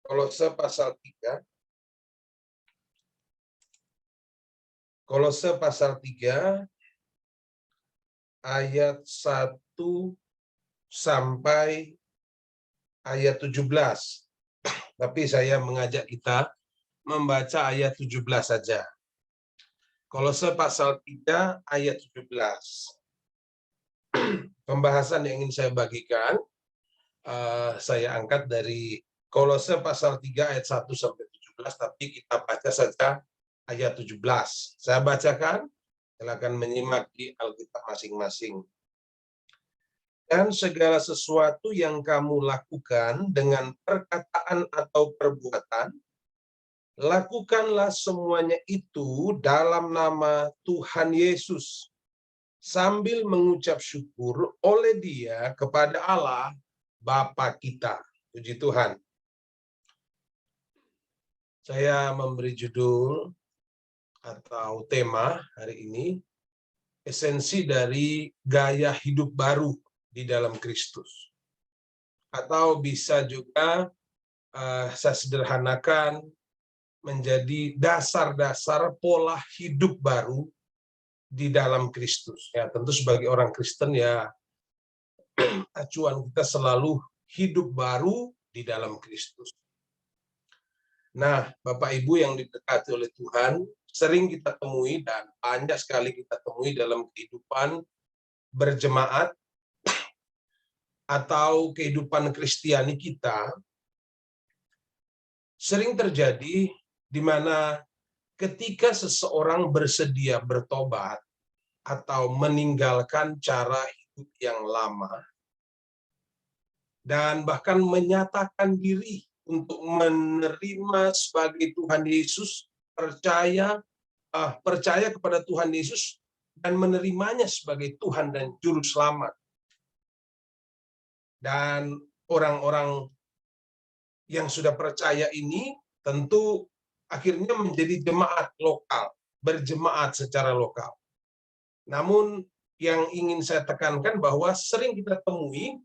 Kolose pasal 3. Kolose pasal 3 ayat 1 sampai ayat 17. Tapi saya mengajak kita membaca ayat 17 saja. Kolose pasal 3 ayat 17. Pembahasan yang ingin saya bagikan, saya angkat dari Kolose pasal 3 ayat 1 sampai 17, tapi kita baca saja ayat 17. Saya bacakan, silakan menyimak di Alkitab masing-masing. Dan segala sesuatu yang kamu lakukan dengan perkataan atau perbuatan, lakukanlah semuanya itu dalam nama Tuhan Yesus, sambil mengucap syukur oleh Dia kepada Allah Bapa kita. Puji Tuhan. Saya memberi judul atau tema hari ini, esensi dari gaya hidup baru di dalam Kristus. Atau bisa juga saya sederhanakan menjadi dasar-dasar pola hidup baru di dalam Kristus. Ya, tentu sebagai orang Kristen ya acuan kita selalu hidup baru di dalam Kristus. Nah, Bapak Ibu yang diberkati oleh Tuhan, sering kita temui dan banyak sekali kita temui dalam kehidupan berjemaat atau kehidupan Kristiani kita, sering terjadi di mana ketika seseorang bersedia bertobat atau meninggalkan cara hidup yang lama dan bahkan menyatakan diri untuk menerima sebagai Tuhan Yesus, percaya kepada Tuhan Yesus dan menerimanya sebagai Tuhan dan Juru Selamat. Dan orang-orang yang sudah percaya ini tentu akhirnya menjadi jemaat lokal, berjemaat secara lokal. Namun yang ingin saya tekankan bahwa sering kita temui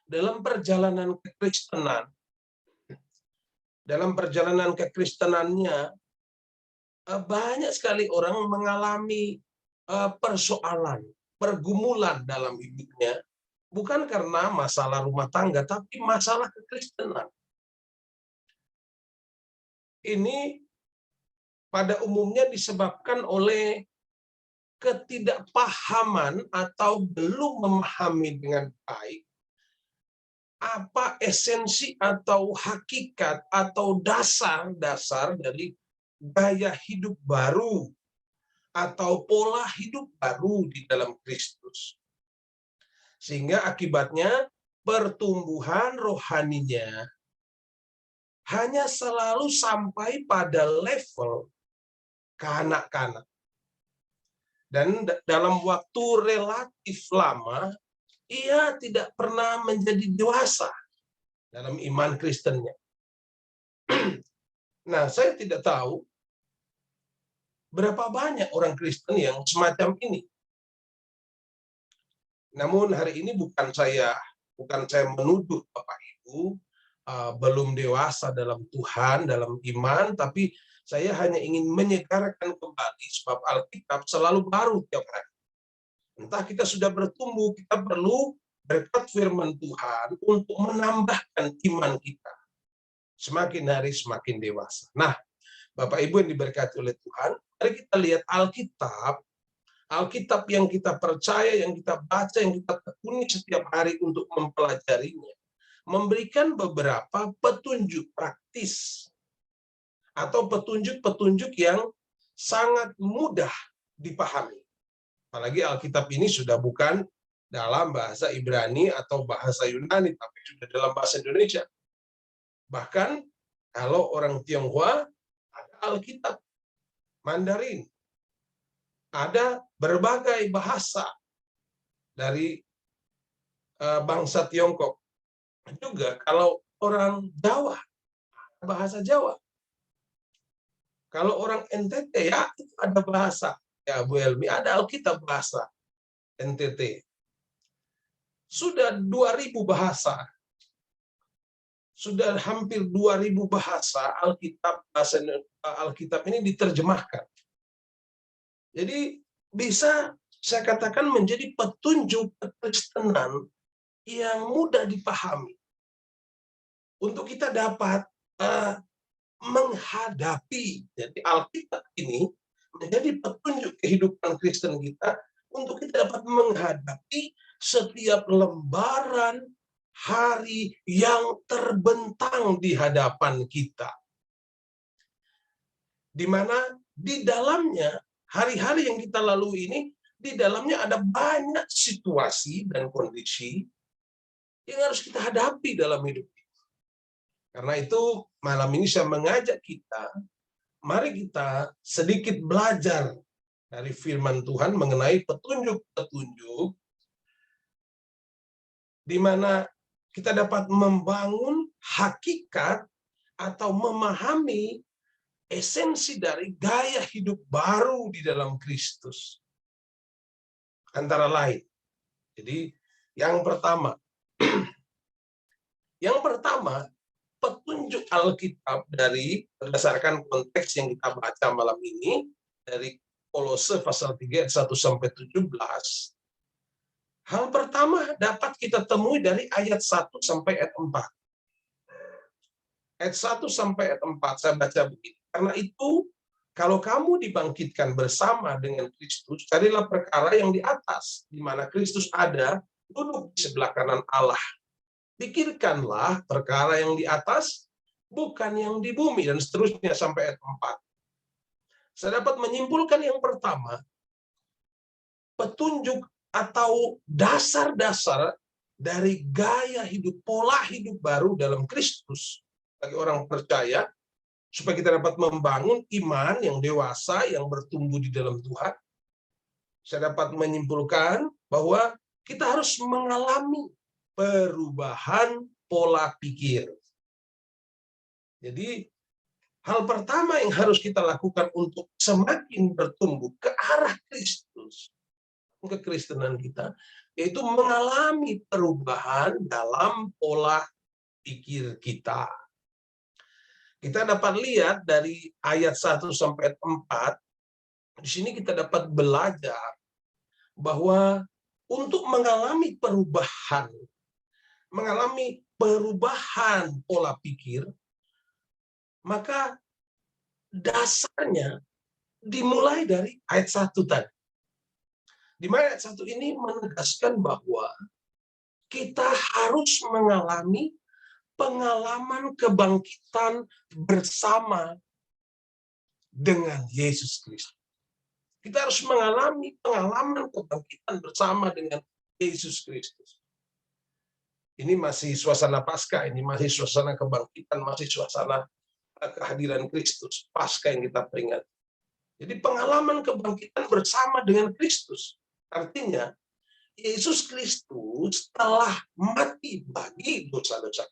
dalam perjalanan kekristenan, dalam perjalanan kekristenannya banyak sekali orang mengalami persoalan, pergumulan dalam hidupnya, bukan karena masalah rumah tangga, tapi masalah kekristenan. Ini pada umumnya disebabkan oleh ketidakpahaman atau belum memahami dengan baik apa esensi atau hakikat atau dasar-dasar dari gaya hidup baru atau pola hidup baru di dalam Kristus. Sehingga akibatnya pertumbuhan rohaninya hanya selalu sampai pada level kanak-kanak. Dan dalam waktu relatif lama, ia tidak pernah menjadi dewasa dalam iman Kristennya. Nah, saya tidak tahu berapa banyak orang Kristen yang semacam ini. Namun hari ini bukan saya menuduh Bapak Ibu belum dewasa dalam Tuhan, dalam iman, tapi saya hanya ingin menyegarkan kembali sebab Alkitab selalu baru tiap hari. Entah kita sudah bertumbuh, kita perlu berkat firman Tuhan untuk menambahkan iman kita. Semakin hari semakin dewasa. Nah, Bapak Ibu yang diberkati oleh Tuhan, mari kita lihat Alkitab. Alkitab yang kita percaya, yang kita baca, yang kita tekuni setiap hari untuk mempelajarinya, memberikan beberapa petunjuk praktis atau petunjuk-petunjuk yang sangat mudah dipahami. Apalagi Alkitab ini sudah bukan dalam bahasa Ibrani atau bahasa Yunani, tapi sudah dalam bahasa Indonesia. Bahkan kalau orang Tionghoa, ada Alkitab Mandarin. Ada berbagai bahasa dari bangsa Tiongkok. Juga kalau orang Jawa, bahasa Jawa. Kalau orang NTT, ya itu ada bahasa. Ya, Bu Elmi, ada Alkitab bahasa NTT. Sudah 2000 bahasa. sudah hampir 2000 bahasa Alkitab ini diterjemahkan. Jadi bisa saya katakan menjadi petunjuk kekristenan yang mudah dipahami untuk kita dapat menghadapi. Jadi Alkitab ini menjadi petunjuk kehidupan Kristen kita untuk kita dapat menghadapi setiap lembaran hari yang terbentang di hadapan kita. Di mana di dalamnya hari-hari yang kita lalui ini, di dalamnya ada banyak situasi dan kondisi yang harus kita hadapi dalam hidup kita. Karena itu malam ini saya mengajak kita, mari kita sedikit belajar dari firman Tuhan mengenai petunjuk-petunjuk di mana kita dapat membangun hakikat atau memahami esensi dari gaya hidup baru di dalam Kristus. Antara lain. Jadi yang pertama, petunjuk Alkitab dari berdasarkan konteks yang kita baca malam ini dari Kolose pasal 3 ayat 1 sampai 17. Hal pertama dapat kita temui dari ayat 1 sampai ayat 4. Ayat 1 sampai ayat 4 saya baca begini. Karena itu kalau kamu dibangkitkan bersama dengan Kristus, carilah perkara yang di atas, di mana Kristus ada, duduk di sebelah kanan Allah. Pikirkanlah perkara yang di atas, bukan yang di bumi, dan seterusnya sampai ayat 4. Saya dapat menyimpulkan yang pertama, petunjuk atau dasar-dasar dari gaya hidup, pola hidup baru dalam Kristus bagi orang percaya, supaya kita dapat membangun iman yang dewasa, yang bertumbuh di dalam Tuhan. Saya dapat menyimpulkan bahwa kita harus mengalami perubahan pola pikir. Jadi, hal pertama yang harus kita lakukan untuk semakin bertumbuh ke arah Kristus, kekristenan kita, yaitu mengalami perubahan dalam pola pikir kita. Kita dapat lihat dari ayat 1 sampai 4, di sini kita dapat belajar bahwa untuk mengalami perubahan pola pikir, maka dasarnya dimulai dari ayat 1 tadi. Di mana ayat 1 ini menegaskan bahwa kita harus mengalami pengalaman kebangkitan bersama dengan Yesus Kristus. Kita harus mengalami pengalaman kebangkitan bersama dengan Yesus Kristus. Ini masih suasana Paskah, ini masih suasana kebangkitan, masih suasana kehadiran Kristus, Paskah yang kita peringati. Jadi pengalaman kebangkitan bersama dengan Kristus. Artinya, Yesus Kristus telah mati bagi dosa-dosa.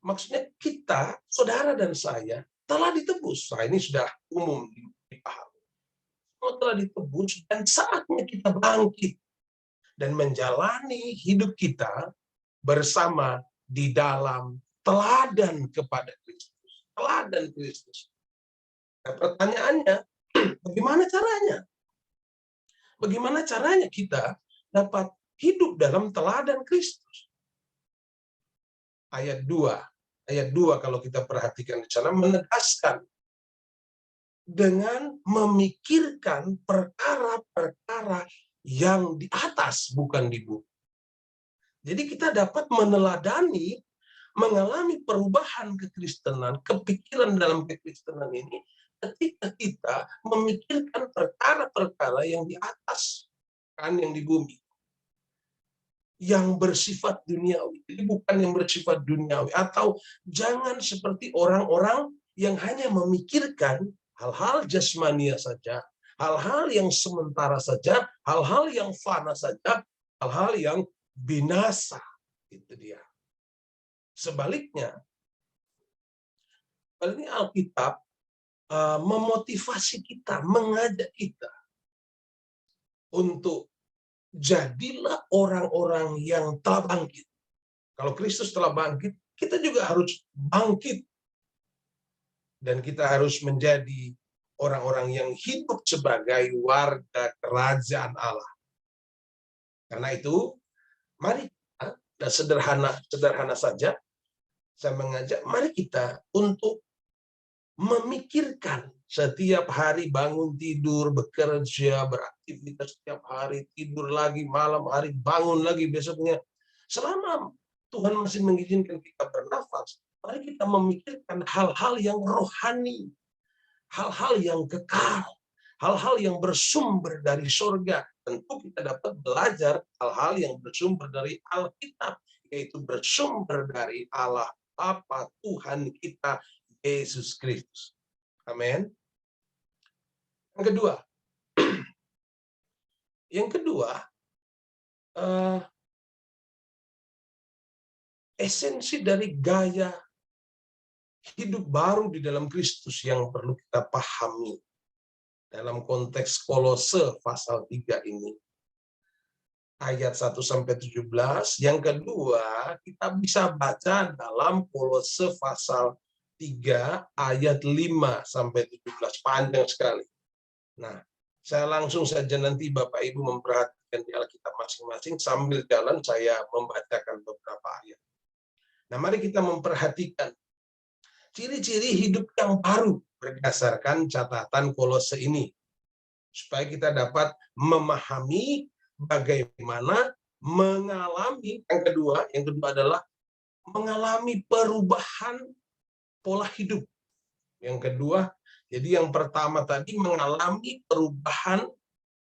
Maksudnya kita, saudara dan saya, telah ditebus. Nah, ini sudah umum dipahami. Semua telah ditebus dan saatnya kita bangkit dan menjalani hidup kita bersama di dalam teladan kepada Kristus. Teladan Kristus. Nah, pertanyaannya, bagaimana caranya? Bagaimana caranya kita dapat hidup dalam teladan Kristus? Ayat 2 kalau kita perhatikan di sana menegaskan dengan memikirkan perkara-perkara yang di atas, bukan di bumi. Jadi kita dapat meneladani, mengalami perubahan kekristenan, kepikiran dalam kekristenan ini, ketika kita memikirkan perkara-perkara yang di atas, kan yang di bumi. Yang bersifat duniawi. Jadi bukan yang bersifat duniawi. Atau jangan seperti orang-orang yang hanya memikirkan hal-hal jasmania saja, hal-hal yang sementara saja, hal-hal yang fana saja, hal-hal yang binasa. Itu dia. Sebaliknya, ini Alkitab memotivasi kita, mengajak kita untuk jadilah orang-orang yang telah bangkit. Kalau Kristus telah bangkit, kita juga harus bangkit. Dan kita harus menjadi orang-orang yang hidup sebagai warga kerajaan Allah. Karena itu, mari kita, dan sederhana saja, saya mengajak, mari kita untuk memikirkan setiap hari bangun tidur, bekerja, beraktivitas setiap hari, tidur lagi, malam hari, bangun lagi besoknya. Selama Tuhan masih mengizinkan kita bernafas, mari kita memikirkan hal-hal yang rohani, hal-hal yang kekal, hal-hal yang bersumber dari surga. Tentu kita dapat belajar hal-hal yang bersumber dari Alkitab, yaitu bersumber dari Allah Bapa Tuhan kita Yesus Kristus. Amin. Yang kedua, esensi dari gaya hidup baru di dalam Kristus yang perlu kita pahami dalam konteks Kolose pasal 3 ini. Ayat 1-17. Yang kedua, kita bisa baca dalam Kolose pasal 3 ayat 5-17. Panjang sekali. Nah, saya langsung saja nanti Bapak Ibu memperhatikan di Alkitab masing-masing, sambil jalan saya membacakan beberapa ayat. Nah, mari kita memperhatikan ciri-ciri hidup yang baru berdasarkan catatan Kolose ini, supaya kita dapat memahami bagaimana mengalami yang kedua adalah mengalami perubahan pola hidup. Yang kedua, jadi yang pertama tadi mengalami perubahan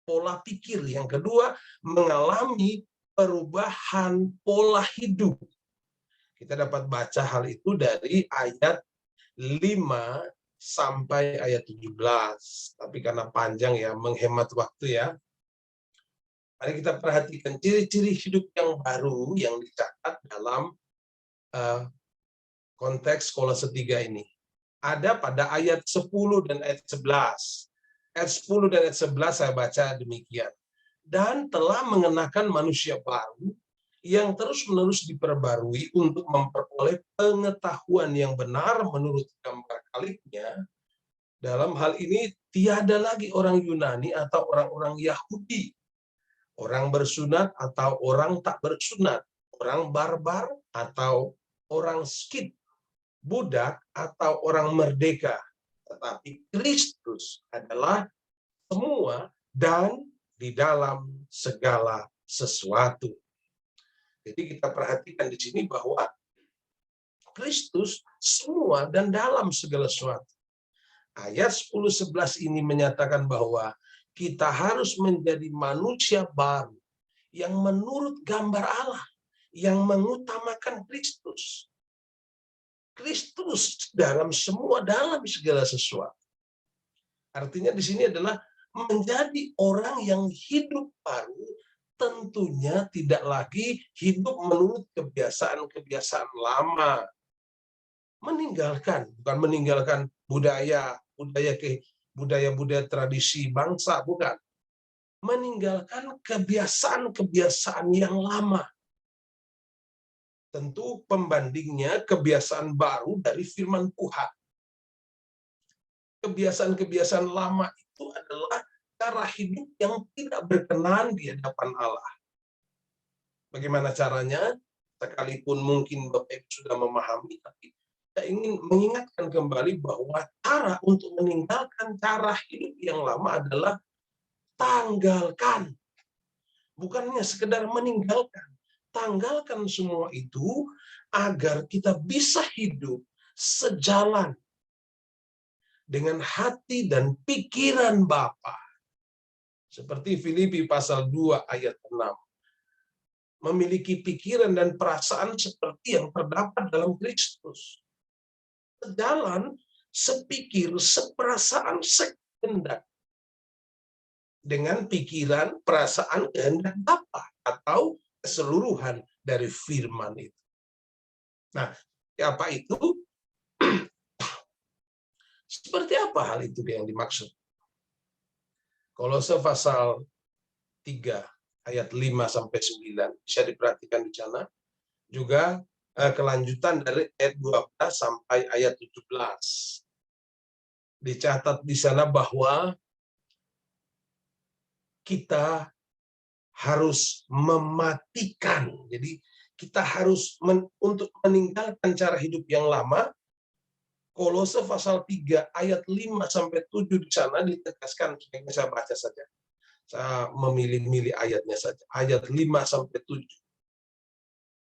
pola pikir, yang kedua mengalami perubahan pola hidup. Kita dapat baca hal itu dari ayat 5 sampai ayat 17. Tapi karena panjang ya, menghemat waktu ya. Mari kita perhatikan ciri-ciri hidup yang baru yang dicatat dalam konteks Kolose 3 ini. Ada pada ayat 10 dan ayat 11. Ayat 10 dan ayat 11 saya baca demikian. Dan telah mengenakan manusia baru yang terus-menerus diperbarui untuk memperoleh pengetahuan yang benar menurut gambar kalibnya. Dalam hal ini tiada lagi orang Yunani atau orang-orang Yahudi, orang bersunat atau orang tak bersunat, orang barbar atau orang skit, budak atau orang merdeka. Tetapi Kristus adalah semua dan di dalam segala sesuatu. Jadi kita perhatikan di sini bahwa Kristus semua dan dalam segala sesuatu. Ayat 10-11 ini menyatakan bahwa kita harus menjadi manusia baru yang menurut gambar Allah, yang mengutamakan Kristus. Kristus dalam semua, dalam segala sesuatu. Artinya di sini adalah menjadi orang yang hidup baru, tentunya tidak lagi hidup menurut kebiasaan-kebiasaan lama. Bukan meninggalkan budaya tradisi bangsa, bukan. Meninggalkan kebiasaan-kebiasaan yang lama. Tentu pembandingnya kebiasaan baru dari firman Tuhan. Kebiasaan-kebiasaan lama itu adalah cara hidup yang tidak berkenan di hadapan Allah. Bagaimana caranya? Sekalipun mungkin Bapak Ibu sudah memahami, tapi saya ingin mengingatkan kembali bahwa cara untuk meninggalkan cara hidup yang lama adalah tanggalkan. Bukannya sekedar meninggalkan. Tanggalkan semua itu agar kita bisa hidup sejalan dengan hati dan pikiran Bapa. Seperti Filipi pasal 2 ayat 6. Memiliki pikiran dan perasaan seperti yang terdapat dalam Kristus. Sejalan, sepikir, seperasaan, sekehendak dengan pikiran, perasaan, kehendak Bapa atau keseluruhan dari firman itu. Nah, apa itu? Seperti apa hal itu yang dimaksud? Kolose pasal 3 ayat 5-9 bisa diperhatikan di sana. juga kelanjutan dari ayat 12 sampai ayat 17. Dicatat di sana bahwa kita harus mematikan. Jadi kita harus untuk meninggalkan cara hidup yang lama. Kolose pasal 3 ayat 5 sampai 7 di sana ditegaskan, saya baca saja. Saya memilih-milih ayatnya saja. Ayat 5 sampai 7.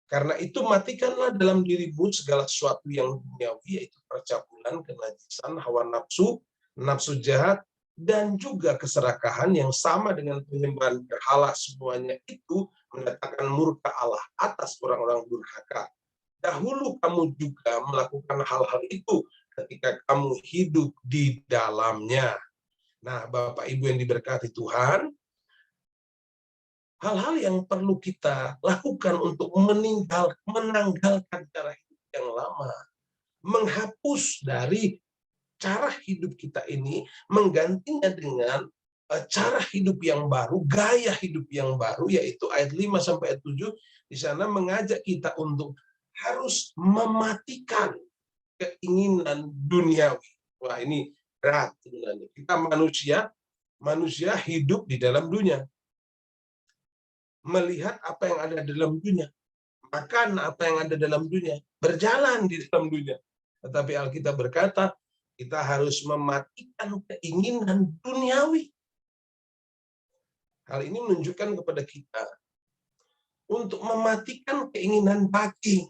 Karena itu matikanlah dalam dirimu segala sesuatu yang duniawi, yaitu percabulan, kenajisan, hawa nafsu, nafsu jahat, dan juga keserakahan yang sama dengan penyembahan berhala. Semuanya itu mendatangkan murka Allah atas orang-orang durhaka. Dahulu kamu juga melakukan hal-hal itu ketika kamu hidup di dalamnya. Nah, Bapak Ibu yang diberkati Tuhan, hal-hal yang perlu kita lakukan untuk menanggalkan cara hidup yang lama, menghapus dari cara hidup kita ini, menggantinya dengan cara hidup yang baru, gaya hidup yang baru, yaitu ayat 5 sampai ayat 7 di sana mengajak kita untuk harus mematikan keinginan duniawi. Wah, ini berat sebenarnya. Kita manusia hidup di dalam dunia. Melihat apa yang ada dalam dunia, makan apa yang ada dalam dunia, berjalan di dalam dunia. Tetapi Alkitab berkata, kita harus mematikan keinginan duniawi. Hal ini menunjukkan kepada kita untuk mematikan keinginan daging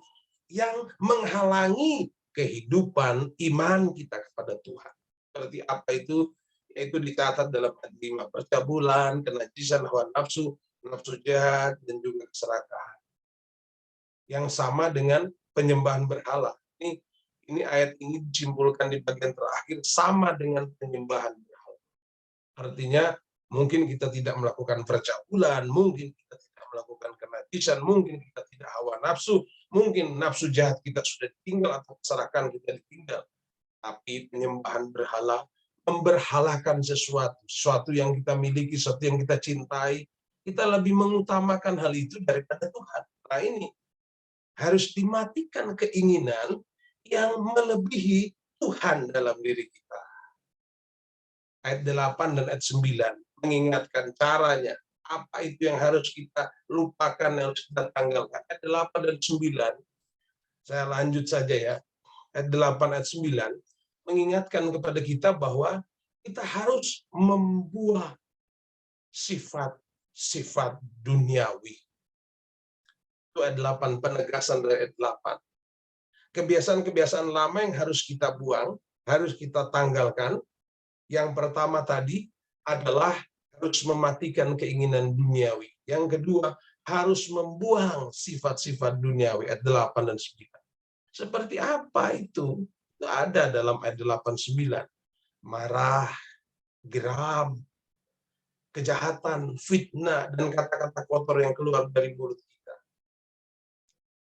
yang menghalangi kehidupan iman kita kepada Tuhan. Seperti apa itu? Yaitu dicatat dalam ayat 5, percabulan, kenajisan, hawa nafsu, nafsu jahat, dan juga keserakahan. Yang sama dengan penyembahan berhala. Ini ayat ini disimpulkan di bagian terakhir sama dengan penyembahan berhala. Artinya mungkin kita tidak melakukan percabulan, mungkin kita tidak melakukan kenajisan, mungkin kita tidak hawa nafsu, mungkin nafsu jahat kita sudah ditinggal atau keserakahan kita ditinggal. Tapi penyembahan berhala memberhalakan sesuatu yang kita miliki, sesuatu yang kita cintai, kita lebih mengutamakan hal itu daripada Tuhan. Nah, ini harus dimatikan keinginan yang melebihi Tuhan dalam diri kita. Ayat 8 dan ayat 9 mengingatkan caranya. Apa itu yang harus kita lupakan, yang harus kita tanggalkan. Ayat 8 dan 9, saya lanjut saja ya. Ayat 8 ayat 9 mengingatkan kepada kita bahwa kita harus membuang sifat-sifat duniawi. Itu ayat 8, penegasan dari ayat 8. Kebiasaan-kebiasaan lama yang harus kita buang, harus kita tanggalkan. Yang pertama tadi adalah harus mematikan keinginan duniawi. Yang kedua, harus membuang sifat-sifat duniawi, ayat 8 dan 9. Seperti apa itu? Itu ada dalam ayat 8-9. Marah, geram, kejahatan, fitnah, dan kata-kata kotor yang keluar dari mulut kita.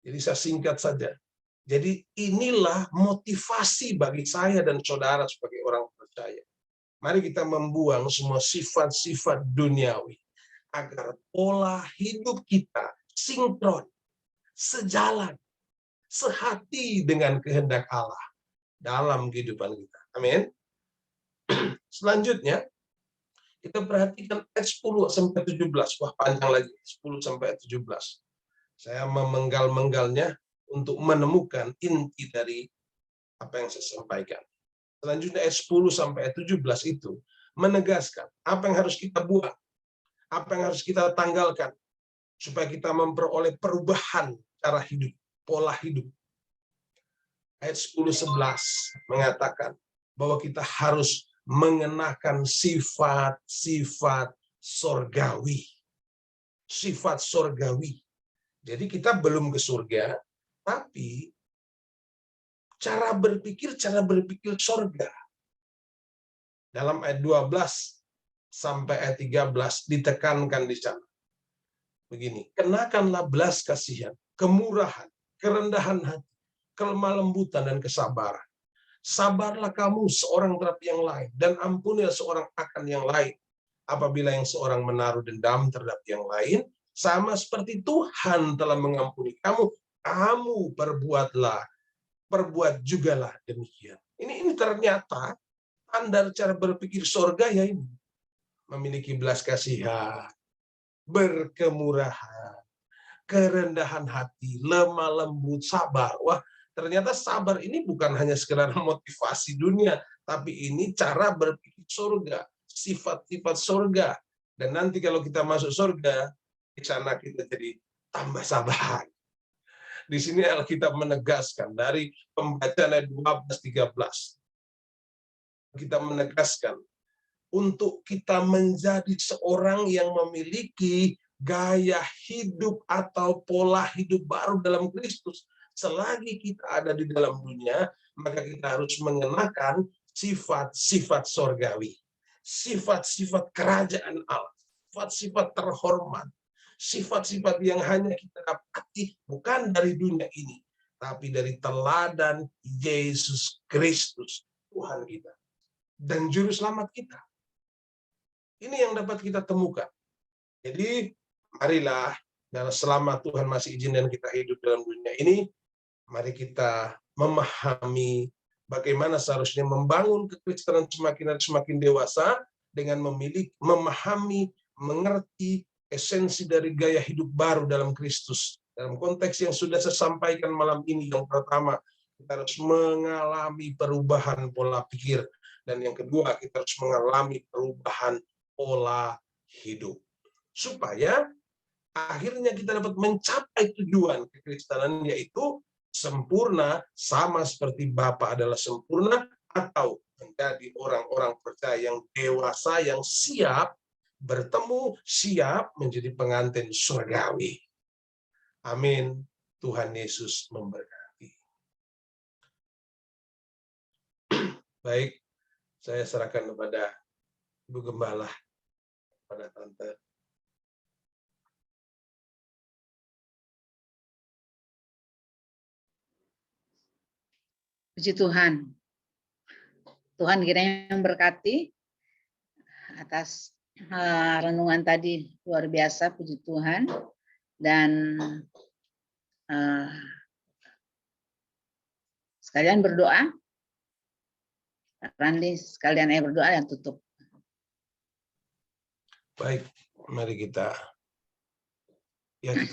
Jadi saya singkat saja. Jadi inilah motivasi bagi saya dan saudara sebagai orang percaya. Mari kita membuang semua sifat-sifat duniawi agar pola hidup kita sinkron, sejalan, sehati dengan kehendak Allah dalam kehidupan kita. Amin. Selanjutnya, kita perhatikan ayat 10 sampai 17. Wah, panjang lagi, 10 sampai 17. Saya memenggal-menggalnya untuk menemukan inti dari apa yang saya sampaikan. Selanjutnya ayat 10 sampai ayat 17 itu menegaskan apa yang harus kita buang, apa yang harus kita tanggalkan supaya kita memperoleh perubahan cara hidup, pola hidup. Ayat 10-11 mengatakan bahwa kita harus mengenakan sifat-sifat sorgawi. Sifat sorgawi. Jadi kita belum ke surga, tapi cara berpikir sorga. Dalam ayat 12 sampai ayat 13 ditekankan di sana. Begini, kenakanlah belas kasihan, kemurahan, kerendahan hati, kelemah lembutan, dan kesabaran. Sabarlah kamu seorang terhadap yang lain, dan ampunilah seorang akan yang lain. Apabila yang seorang menaruh dendam terhadap yang lain, sama seperti Tuhan telah mengampuni kamu, kamu perbuat jugalah demikian. Ini ternyata standar cara berpikir surga ya ini. Memiliki belas kasihan, berkemurahan, kerendahan hati, lemah lembut, sabar. Wah, ternyata sabar ini bukan hanya sekedar motivasi dunia, tapi ini cara berpikir surga, sifat-sifat surga. Dan nanti kalau kita masuk surga, di sana kita jadi tambah sabar. Di sini Alkitab menegaskan dari pembacaan ayat 12-13. Kita menegaskan untuk kita menjadi seorang yang memiliki gaya hidup atau pola hidup baru dalam Kristus. Selagi kita ada di dalam dunia, maka kita harus mengenakan sifat-sifat surgawi, sifat-sifat kerajaan Allah, sifat-sifat terhormat, sifat-sifat yang hanya kita dapati bukan dari dunia ini, tapi dari teladan Yesus Kristus, Tuhan kita dan Juru Selamat kita. Ini yang dapat kita temukan. Jadi, marilah, selama Tuhan masih izinkan kita hidup dalam dunia ini, mari kita memahami bagaimana seharusnya membangun kekristenan semakin dewasa dengan memahami, mengerti esensi dari gaya hidup baru dalam Kristus. Dalam konteks yang sudah saya sampaikan malam ini, yang pertama, kita harus mengalami perubahan pola pikir. Dan yang kedua, kita harus mengalami perubahan pola hidup. Supaya akhirnya kita dapat mencapai tujuan kekristenan, yaitu sempurna, sama seperti Bapa adalah sempurna, atau menjadi orang-orang percaya yang dewasa, yang siap bertemu, siap menjadi pengantin surgawi. Amin. Tuhan Yesus memberkati. Baik, saya serahkan kepada Ibu Gembala, pada Tante. Puji Tuhan. Tuhan kiranya memberkati atas renungan tadi, luar biasa, puji Tuhan. Dan sekalian berdoa. Randi, sekalian berdoa dan tutup. Baik, mari kita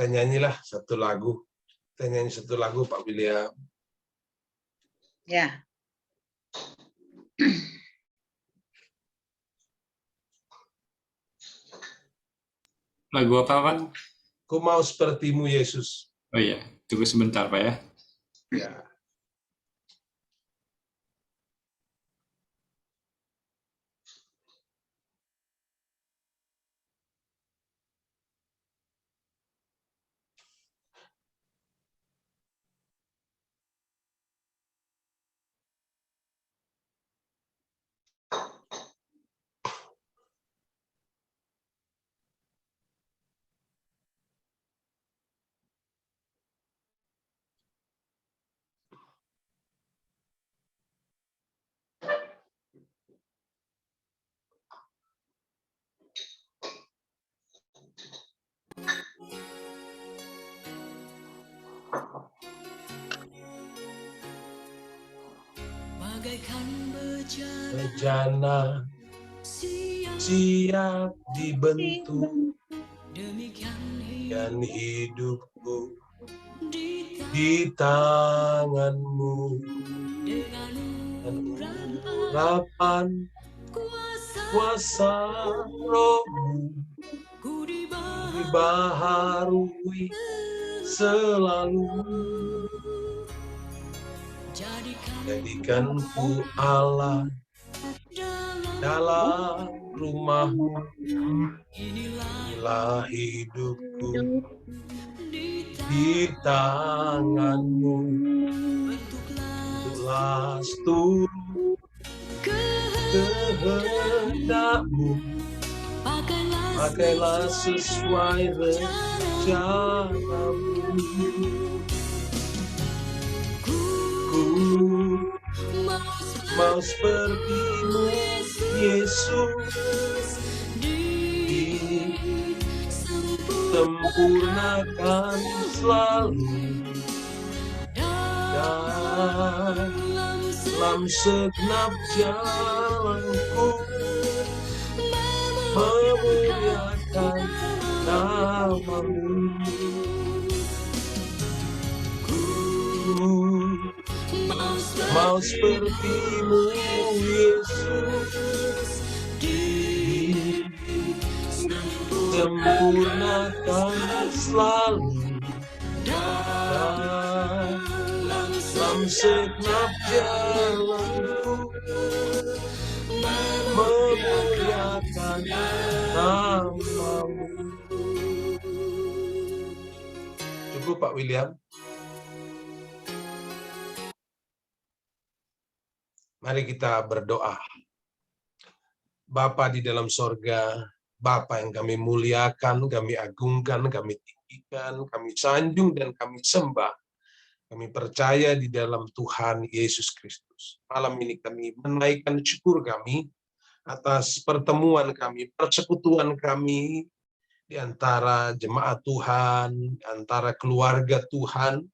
nyanyilah satu lagu. Kita nyanyi satu lagu, Pak William. Ya. Lagu apa, Pak? Ku mau sepertimu, Yesus. Oh iya, tunggu sebentar, Pak ya. Ya. Bagaikan bejana siap dibentuk, dan hidupku di tanganmu, dan urapan kuasa Roh-Mu dibaharui selalu. Jadikan ku Allah dalam rumah-Mu, inilah hidupku di tangan-Mu, bentuklah seluruh kehendak-Mu, pakailah sesuai rencana-Mu. Mau seperti-Mu, Yesus, disempurnakan selalu dan dalam segenap jalanku memuliakan nama-Mu. Ku mau seperti-Mu, Yesus, disempurnakan selalu dalam segenap jalanku memuliakan nama-Mu. Cukup Pak William. Mari kita berdoa. Bapa di dalam sorga, Bapa yang kami muliakan, kami agungkan, kami tinggikan, kami sanjung, dan kami sembah. Kami percaya di dalam Tuhan Yesus Kristus. Malam ini kami menaikkan syukur kami atas pertemuan kami, persekutuan kami di antara jemaat Tuhan, di antara keluarga Tuhan,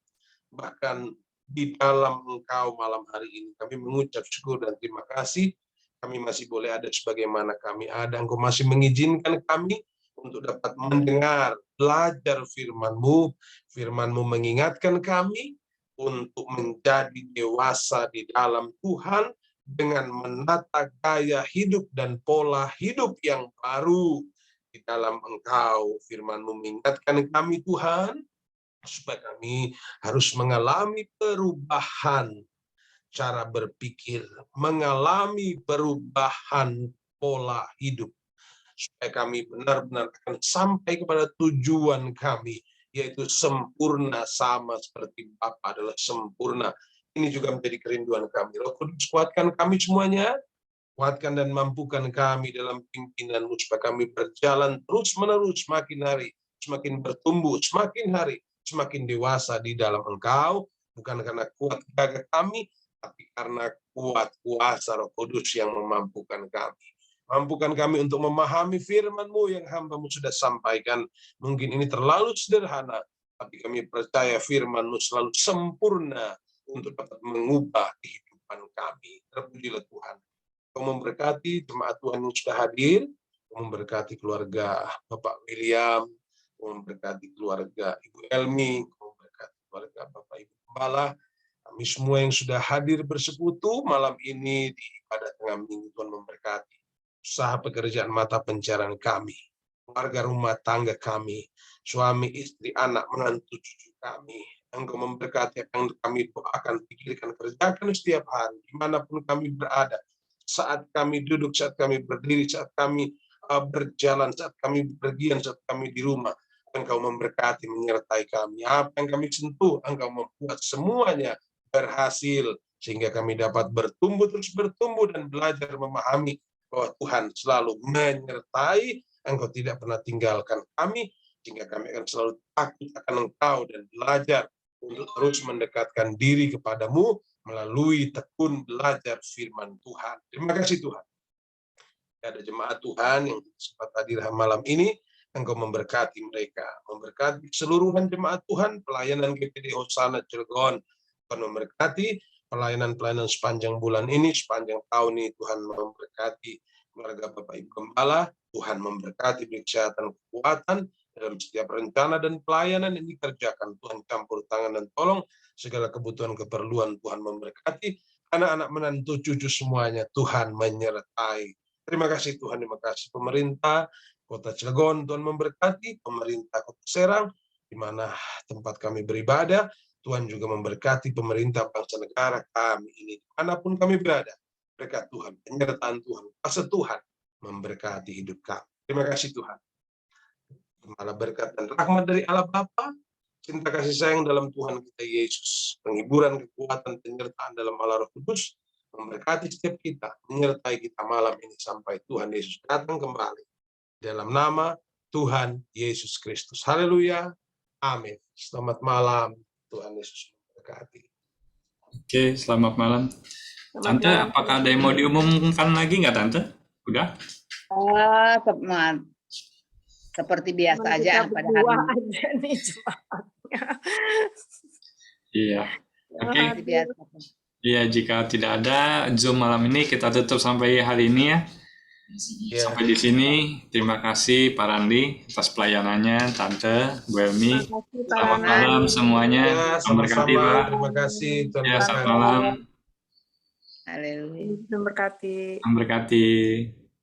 bahkan di dalam Engkau malam hari ini. Kami mengucap syukur dan terima kasih. Kami masih boleh ada sebagaimana kami ada. Engkau masih mengizinkan kami untuk dapat mendengar, belajar firman-Mu. Firman-Mu mengingatkan kami untuk menjadi dewasa di dalam Tuhan dengan menata gaya hidup dan pola hidup yang baru di dalam Engkau. Firman-Mu mengingatkan kami, Tuhan, supaya kami harus mengalami perubahan cara berpikir, mengalami perubahan pola hidup, supaya kami benar-benar akan sampai kepada tujuan kami, yaitu sempurna sama seperti Bapa adalah sempurna. Ini juga menjadi kerinduan kami. Roh Kudus, kuatkan kami semuanya, kuatkan dan mampukan kami dalam pimpinan-Mu, supaya kami berjalan terus-menerus, semakin hari, semakin bertumbuh, semakin hari, semakin dewasa di dalam Engkau, bukan karena kuat gagah kami, tapi karena kuat kuasa Roh Kudus yang memampukan kami. Mampukan kami untuk memahami firman-Mu yang hamba-Mu sudah sampaikan. Mungkin ini terlalu sederhana, tapi kami percaya firman-Mu selalu sempurna untuk dapat mengubah kehidupan kami. Terpujilah Tuhan. Kau memberkati jemaat Tuhan yang sudah hadir, Kau memberkati keluarga Bapak William, Kau memberkati keluarga Ibu Elmi, Kau memberkati keluarga Bapak Ibu Gembala, kami semua yang sudah hadir bersekutu malam ini di ibadah tengah minggu. Tuhan memberkati usaha pekerjaan mata pencarian kami, keluarga rumah tangga kami, suami, istri, anak, menantu, cucu kami. Engkau memberkati yang kami doakan, pikirkan, kerjakan setiap hari, dimanapun kami berada, saat kami duduk, saat kami berdiri, saat kami berjalan, saat kami bepergian, saat kami di rumah. Engkau memberkati, menyertai kami. Apa yang kami sentuh, Engkau membuat semuanya berhasil, sehingga kami dapat bertumbuh, terus bertumbuh, dan belajar memahami bahwa Tuhan selalu menyertai, Engkau tidak pernah tinggalkan kami, sehingga kami akan selalu takut akan Engkau dan belajar untuk terus mendekatkan diri kepadamu melalui tekun belajar firman Tuhan. Terima kasih Tuhan. Ada jemaat Tuhan yang sempat hadir malam ini, Engkau memberkati mereka, memberkati keseluruhan jemaat Tuhan, pelayanan GPD Hosana Cilegon. Tuhan memberkati pelayanan-pelayanan sepanjang bulan ini, sepanjang tahun ini. Tuhan memberkati keluarga Bapak Ibu Gembala. Tuhan memberkati kesehatan, kekuatan dalam setiap rencana dan pelayanan yang dikerjakan. Tuhan campur tangan dan tolong segala kebutuhan keperluan. Tuhan memberkati anak-anak, menantu, cucu semuanya. Tuhan menyertai. Terima kasih Tuhan, terima kasih pemerintah Kota Cilegon. Tuhan memberkati pemerintah Kota Serang, di mana tempat kami beribadah. Tuhan juga memberkati pemerintah bangsa negara kami ini, dimanapun kami berada. Berkat Tuhan, penyertaan Tuhan, kuasa Tuhan memberkati hidup kami. Terima kasih Tuhan. Malah berkat dan rahmat dari Allah Bapa, cinta kasih sayang dalam Tuhan kita Yesus, penghiburan, kekuatan, penyertaan dalam Allah Roh Kudus, memberkati setiap kita, menyertai kita malam ini sampai Tuhan Yesus datang kembali. Dalam nama Tuhan Yesus Kristus. Haleluya. Amin. Selamat malam. Tuhan Yesus memberkati. Oke, selamat malam. Tante, apakah ada yang mau diumumkan lagi nggak Tante? Udah? Seperti biasa Cuman aja kita pada berdua hari ini. aja nih jemaatnya. Iya. Oke. Seperti biasa. Iya, jika tidak ada Zoom malam ini, kita tutup sampai hari ini ya. Ya. Sampai di sini. Terima kasih Pak Randi atas pelayanannya, Tante, Bu Elmi. Selamat malam semuanya. Ya, Tuhan berkati, Pak. sama-sama. Terima kasih. Tuhan Ya, selamat berkati. malam. Haleluya. Tuhan berkati. Tuhan berkati.